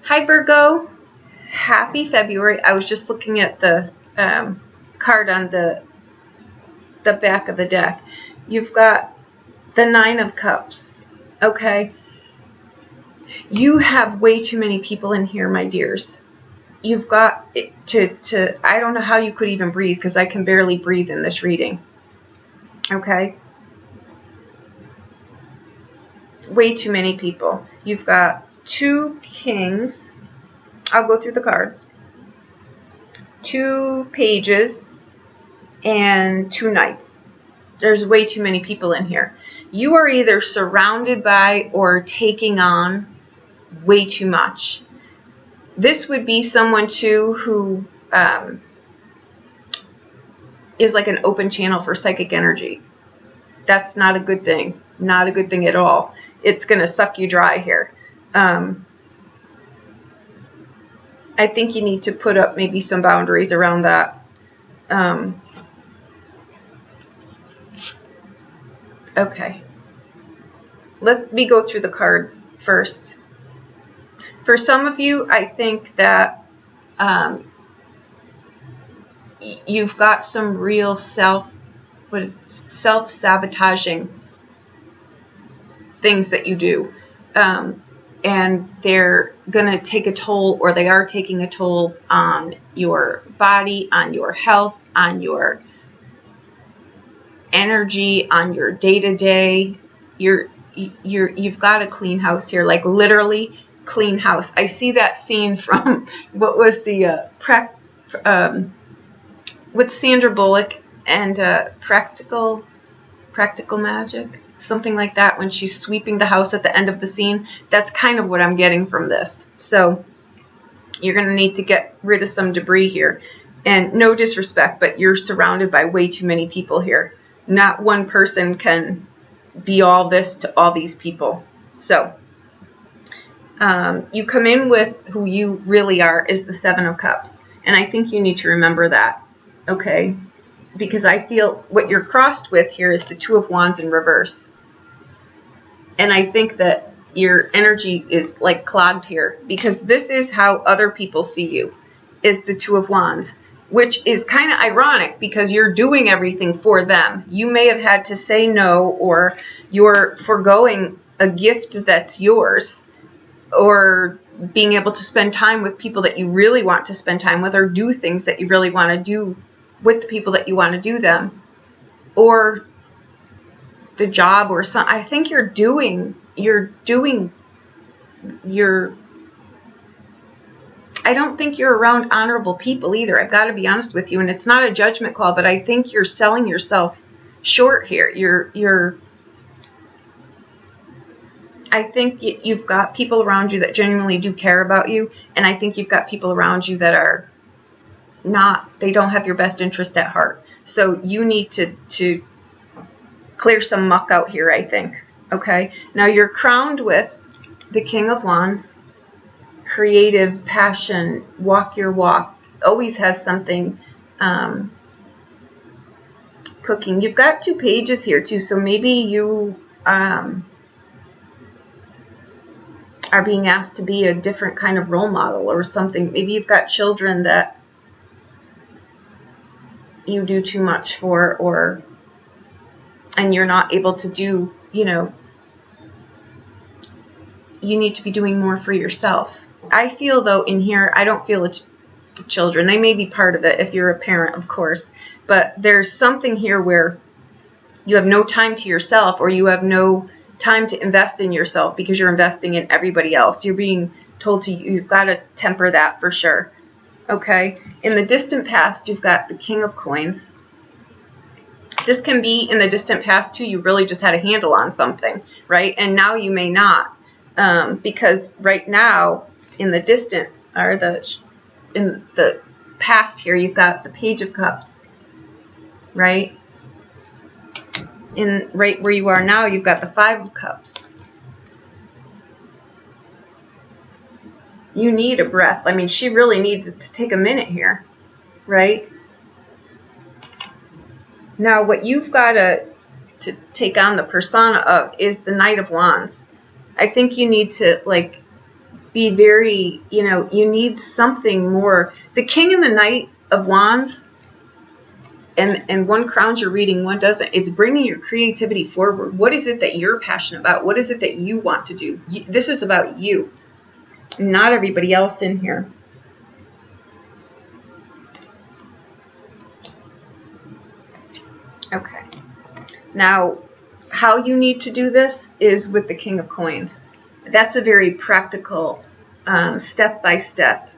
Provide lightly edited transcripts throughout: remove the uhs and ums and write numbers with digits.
Hi Virgo, happy February. I was just looking at the card on the back of the deck. You've got the Nine of Cups, okay? You have way too many people in here, my dears. You've got to I don't know how you could even breathe because I can barely breathe in this reading, okay? Way too many people. You've got two kings. I'll go through the cards. Two pages and two knights. There's way too many people in here. You are either surrounded by or taking on way too much. This would be someone too who is like an open channel for psychic energy. That's not a good thing. Not a good thing at all. It's going to suck you dry here. I think you need to put up maybe some boundaries around that. Okay. Let me go through the cards first. For some of you, I think that you've got some real self-sabotaging things that you do. And they're going to take a toll, or they are taking a toll on your body, on your health, on your energy, on your day-to-day. You've got a clean house here, like literally clean house. I see that scene from what was the with Sandra Bullock and Practical Magic, something like that, when she's sweeping the house at the end of the scene. That's kind of what I'm getting from this. So you're going to need to get rid of some debris here. And no disrespect, but you're surrounded by way too many people here. Not one person can be all this to all these people. So you come in with who you really are is the Seven of Cups. And I think you need to remember that, okay? Because I feel what you're crossed with here is the Two of Wands in reverse. And I think that your energy is like clogged here, because this is how other people see you, is the Two of Wands, which is kind of ironic because you're doing everything for them. You may have had to say no, or you're foregoing a gift that's yours, or being able to spend time with people that you really want to spend time with, or do things that you really want to do with the people that you want to do them, or the job, or something. I think you're doing I don't think you're around honorable people either. I've got to be honest with you, and it's not a judgment call, but I think you're selling yourself short here. I think you've got people around you that genuinely do care about you, and I think you've got people around you that are not, they don't have your best interest at heart. So you need to clear some muck out here, I think. Okay? Now you're crowned with the King of Wands, creative, passion, walk your walk, always has something cooking. You've got two pages here too, so maybe you are being asked to be a different kind of role model or something. Maybe you've got children that you do too much for, and you're not able to do, you need to be doing more for yourself. I feel, though, in here, I don't feel it's the children. They may be part of it if you're a parent, of course, but there's something here where you have no time to yourself, or you have no time to invest in yourself because you're investing in everybody else. You're being told to, you've got to temper that for sure. Okay? In the distant past, you've got the King of Coins. This can be in the distant past too. You really just had a handle on something, right? And now you may not, because right now in the distant, or in the past here, you've got the Page of Cups, right? In right where you are now, you've got the Five of Cups. You need a breath. I mean, she really needs to take a minute here, right? Now, what you've got to take on the persona of is the Knight of Wands. I think you need to, like, be very, you need something more. The King and the Knight of Wands, and one crowns your reading, one doesn't. It's bringing your creativity forward. What is it that you're passionate about? What is it that you want to do? This is about you, not everybody else in here. Okay. Now, how you need to do this is with the King of Coins. That's a very practical, step-by-step,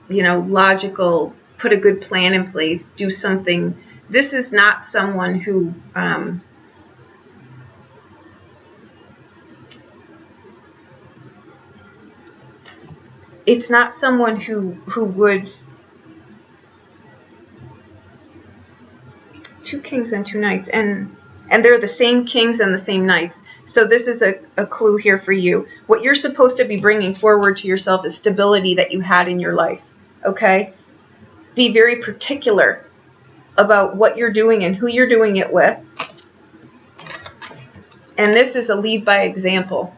logical, put a good plan in place, do something. This is not someone who it's not someone who would. Two kings and two knights, and they're the same kings and the same knights. So this is a clue here for you. What you're supposed to be bringing forward to yourself is stability that you had in your life. Okay? Be very particular about what you're doing and who you're doing it with. And this is a lead by example.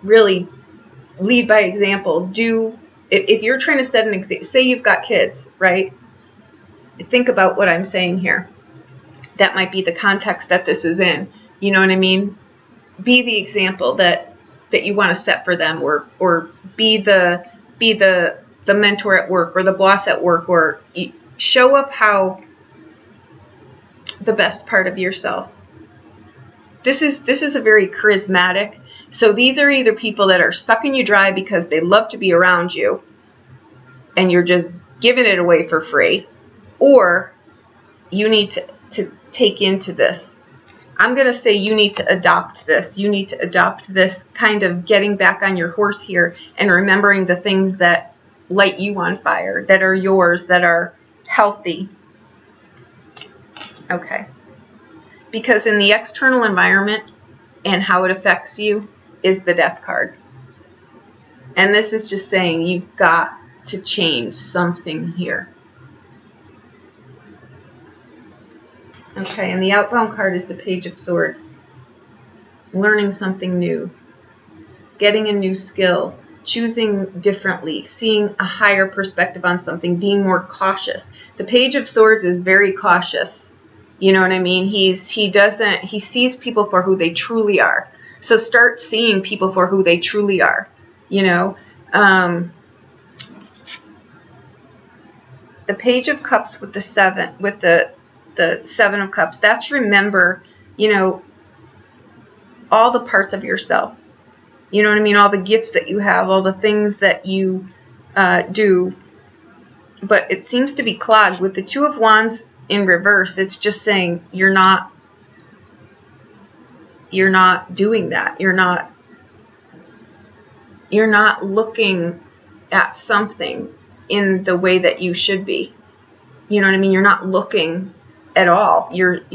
Really, lead by example. If you're trying to set an example, say you've got kids, right? Think about what I'm saying here. That might be the context that this is in. You know what I mean? Be the example that you want to set for them, or be the mentor at work, or the boss at work, or show up how the best part of yourself. This is a very charismatic. So these are either people that are sucking you dry because they love to be around you, and you're just giving it away for free, or you need to take into this. I'm going to say you need to adopt this. You need to adopt this kind of getting back on your horse here and remembering the things that light you on fire, that are yours, that are healthy. Okay. Because in the external environment and how it affects you is the Death card. And this is just saying you've got to change something here. Okay, and the outbound card is the Page of Swords. Learning something new, getting a new skill, choosing differently, seeing a higher perspective on something, being more cautious. The Page of Swords is very cautious. You know what I mean? He sees people for who they truly are. So start seeing people for who they truly are. The Page of Cups with the Seven, with the Seven of Cups, that's remember, all the parts of yourself. You know what I mean? All the gifts that you have, all the things that you do. But it seems to be clogged. With the Two of Wands in reverse, it's just saying you're not doing that. You're not looking at something in the way that you should be. You know what I mean? You're not looking at all. You're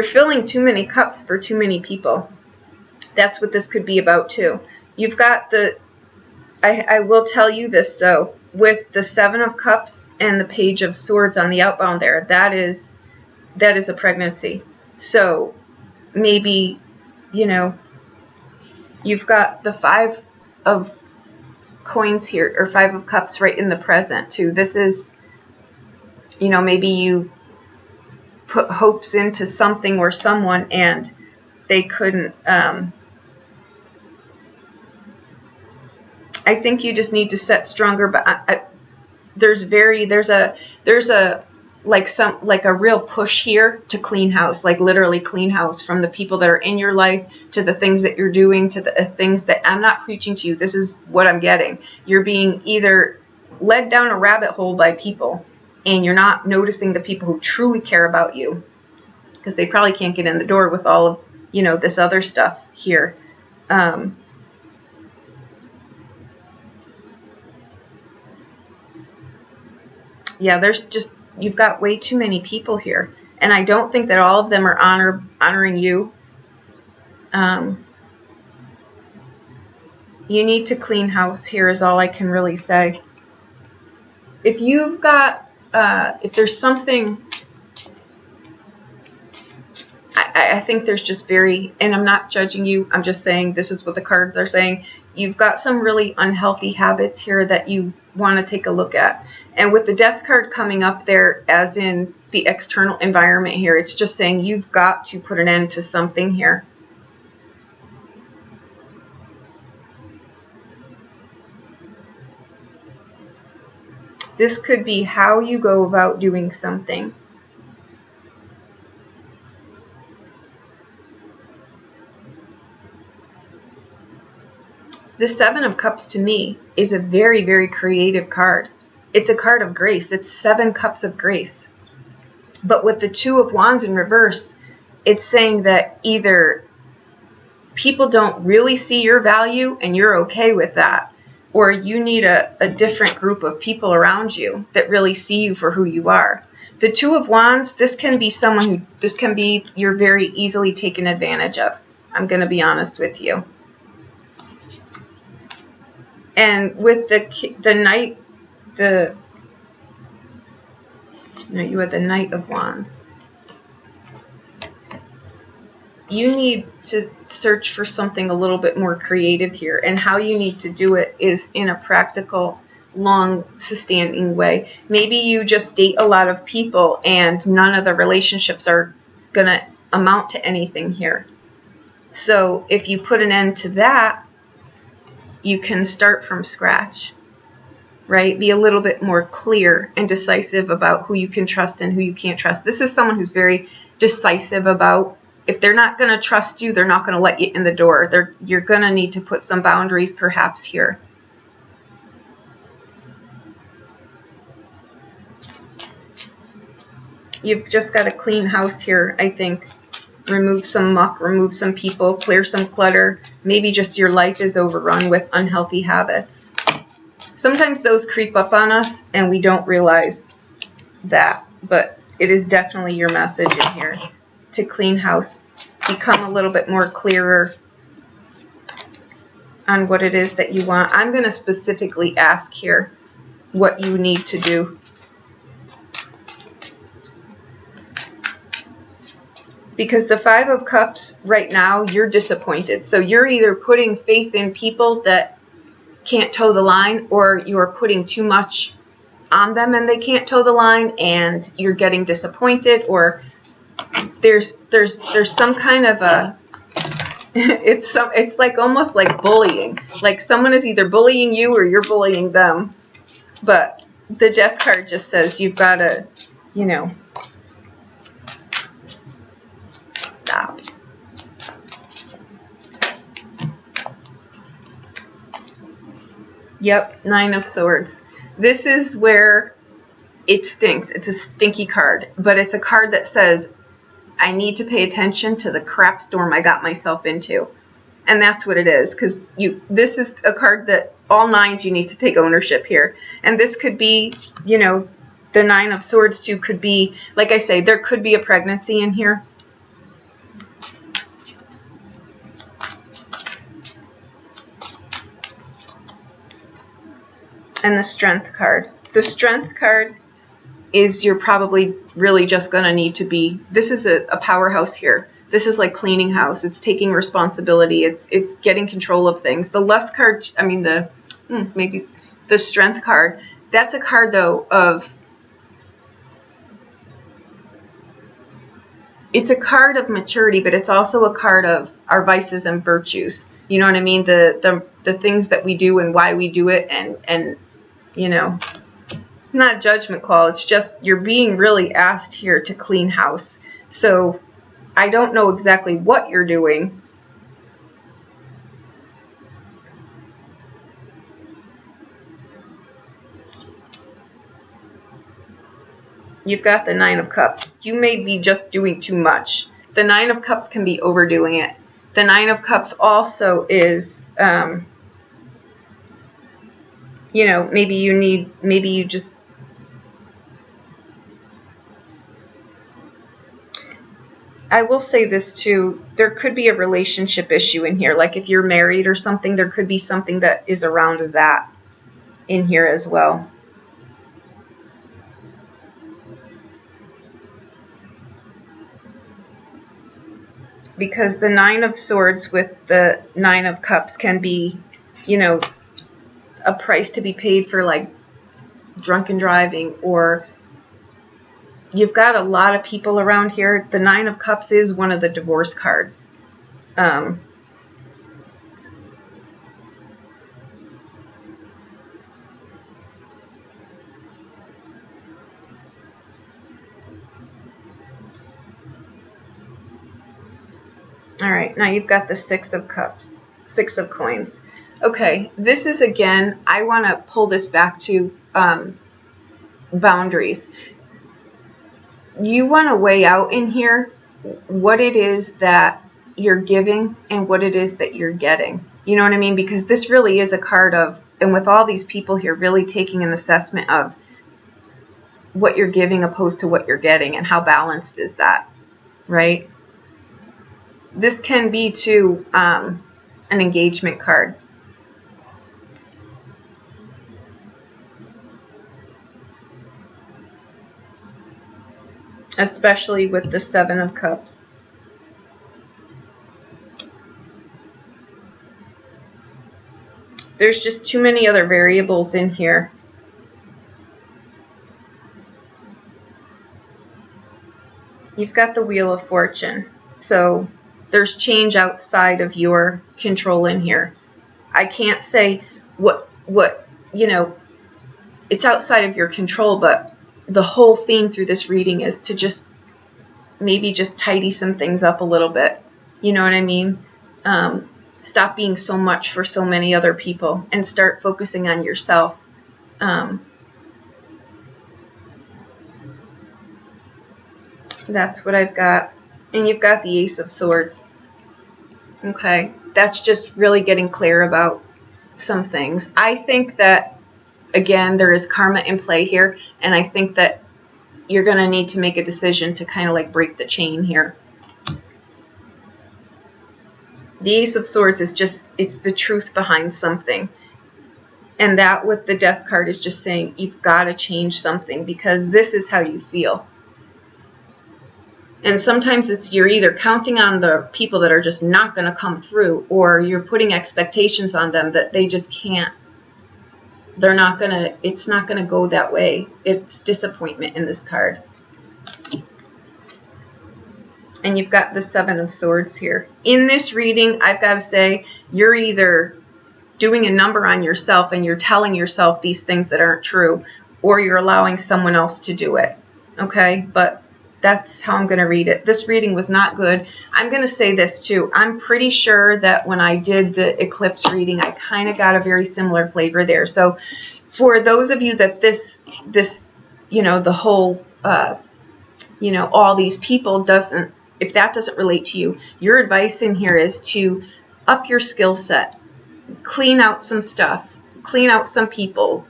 filling too many cups for too many people. That's what this could be about too. You've got I will tell you this though, with the Seven of Cups and the Page of Swords on the outbound there, that is a pregnancy. So maybe, you've got the Five of Coins here, or Five of Cups right in the present too. This is, maybe you put hopes into something or someone and they couldn't. I think you just need to set stronger, but there's a real push here to clean house, like literally clean house, from the people that are in your life to the things that you're doing to the things that I'm not preaching to you. This is what I'm getting. You're being either led down a rabbit hole by people, and you're not noticing the people who truly care about you, because they probably can't get in the door with all of, this other stuff here. Yeah, you've got way too many people here. And I don't think that all of them are honoring you. You need to clean house here is all I can really say. If you've got, if there's something, I think there's just very, and I'm not judging you, I'm just saying this is what the cards are saying. You've got some really unhealthy habits here that you want to take a look at. And with the Death card coming up there, as in the external environment here, it's just saying you've got to put an end to something here. This could be how you go about doing something. The Seven of Cups to me is a very, very creative card. It's a card of grace. It's 7 cups of grace. But with the Two of Wands in reverse, it's saying that either people don't really see your value and you're okay with that, or you need a different group of people around you that really see you for who you are. The Two of Wands, this can be someone who, this can be you're very easily taken advantage of. I'm going to be honest with you. And with the Knight, you had the Knight of Wands. You need to search for something a little bit more creative here. And how you need to do it is in a practical, long, sustaining way. Maybe you just date a lot of people and none of the relationships are going to amount to anything here. So if you put an end to that, you can start from scratch, right? Be a little bit more clear and decisive about who you can trust and who you can't trust. This is someone who's very decisive about, if they're not going to trust you, they're not going to let you in the door. You're going to need to put some boundaries perhaps here. You've just got to clean house here, I think. Remove some muck, remove some people, clear some clutter. Maybe just your life is overrun with unhealthy habits. Sometimes those creep up on us and we don't realize that, but it is definitely your message in here to clean house, become a little bit more clearer on what it is that you want. I'm going to specifically ask here what you need to do. Because the Five of Cups right now, you're disappointed. So you're either putting faith in people that can't toe the line, or you're putting too much on them and they can't toe the line and you're getting disappointed, or there's some kind of a it's like almost like bullying. Like someone is either bullying you or you're bullying them. But the Death card just says you've got to, you know, stop. Yep, Nine of Swords. This is where it stinks. It's a stinky card, but it's a card that says, I need to pay attention to the crap storm I got myself into. And that's what it is, because this is a card that all nines, you need to take ownership here. And this could be, you know, the Nine of Swords too could be, like I say, there could be a pregnancy in here. And the Strength card. The Strength card is you're probably really just going to need to be, this is a powerhouse here. This is like cleaning house. It's taking responsibility. It's getting control of things. The Lust card, I mean maybe the Strength card, that's a card though of, it's a card of maturity, but it's also a card of our vices and virtues. You know what I mean? The things that we do and why we do it, and you know, not a judgment call. It's just you're being really asked here to clean house. So I don't know exactly what you're doing. You've got the Nine of Cups. You may be just doing too much. The Nine of Cups can be overdoing it. The Nine of Cups also is, you know, maybe you just, I will say this too, there could be a relationship issue in here. Like if you're married or something, there could be something that is around that in here as well. because the 9 of Swords with the 9 of Cups can be, you know, a price to be paid for like drunken driving, or you've got a lot of people around here. The 9 of Cups is one of the divorce cards. All right, now you've got the 6 of Cups, 6 of Coins. Okay, this is, again, I want to pull this back to boundaries. You want to weigh out in here what it is that you're giving and what it is that you're getting. You know what I mean? Because this really is a card of, and with all these people here, really taking an assessment of what you're giving opposed to what you're getting, and how balanced is that, right? This can be, too, an engagement card. Especially with the 7 of Cups. There's just too many other variables in here. You've got the Wheel of Fortune. So there's change outside of your control in here. I can't say what you know, it's outside of your control, but the whole theme through this reading is to just maybe just tidy some things up a little bit. You know what I mean? Stop being so much for so many other people and start focusing on yourself. That's what I've got. And you've got the Ace of Swords. Okay, that's just really getting clear about some things. I think that, again, there is karma in play here, and I think that you're going to need to make a decision to kind of like break the chain here. The Ace of Swords is just, it's the truth behind something. And that with the Death card is just saying you've got to change something because this is how you feel. And sometimes it's you're either counting on the people that are just not going to come through, or you're putting expectations on them that they just can't. They're not going to, it's not going to go that way. It's disappointment in this card. And you've got the 7 of Swords here. In this reading, I've got to say, you're either doing a number on yourself and you're telling yourself these things that aren't true, or you're allowing someone else to do it. Okay? But that's how I'm going to read it. This reading was not good. I'm going to say this too. I'm pretty sure that when I did the eclipse reading, I kind of got a very similar flavor there. So for those of you that this, you know, the whole, you know, all these people doesn't, if that doesn't relate to you, your advice in here is to up your skill set, clean out some stuff, clean out some people,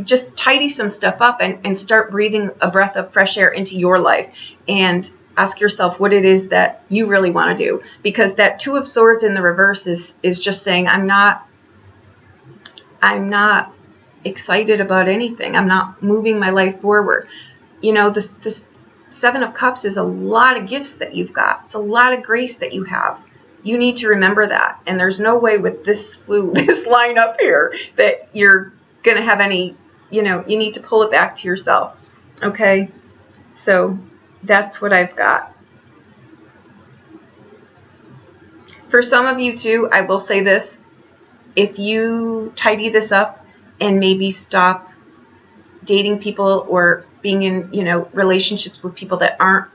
just tidy some stuff up and start breathing a breath of fresh air into your life and ask yourself what it is that you really want to do. Because that 2 of Swords in the reverse is just saying, I'm not excited about anything. I'm not moving my life forward. You know, this 7 of Cups is a lot of gifts that you've got. It's a lot of grace that you have. You need to remember that. And there's no way with this line up here that you're going to have any, you know, you need to pull it back to yourself. Okay? So that's what I've got. For some of you too, I will say this. If you tidy this up and maybe stop dating people or being in, you know, relationships with people that aren't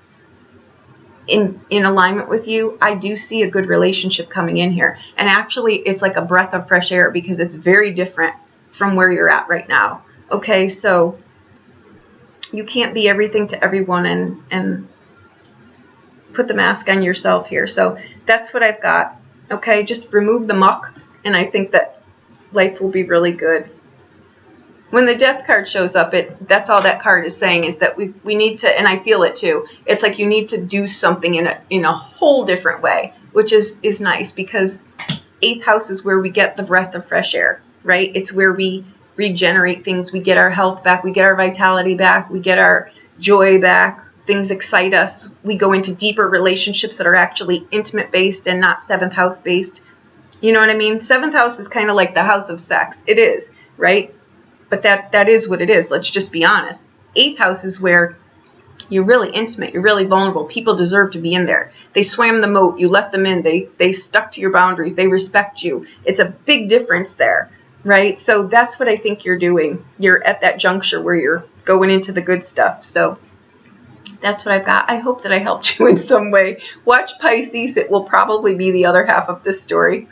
in alignment with you, I do see a good relationship coming in here. And actually, it's like a breath of fresh air because it's very different from where you're at right now. Okay, so you can't be everything to everyone and put the mask on yourself here. So that's what I've got. Okay, just remove the muck, and I think that life will be really good. When the Death card shows up, that's all that card is saying is that we need to, and I feel it too, it's like you need to do something in a whole different way, which is nice because 8th house is where we get the breath of fresh air, right? It's where we regenerate things. We get our health back. We get our vitality back. We get our joy back. things excite us. We go into deeper relationships that are actually intimate based and not 7th house based. You know what I mean? 7th house is kind of like the house of sex. It is, right? But that is what it is. Let's just be honest. 8th house is where you're really intimate. You're really vulnerable. People deserve to be in there. They swam the moat. You let them in. They stuck to your boundaries. They respect you. It's a big difference there, right? So that's what I think you're doing. You're at that juncture where you're going into the good stuff. So that's what I've got. I hope that I helped you in some way. Watch Pisces. It will probably be the other half of this story.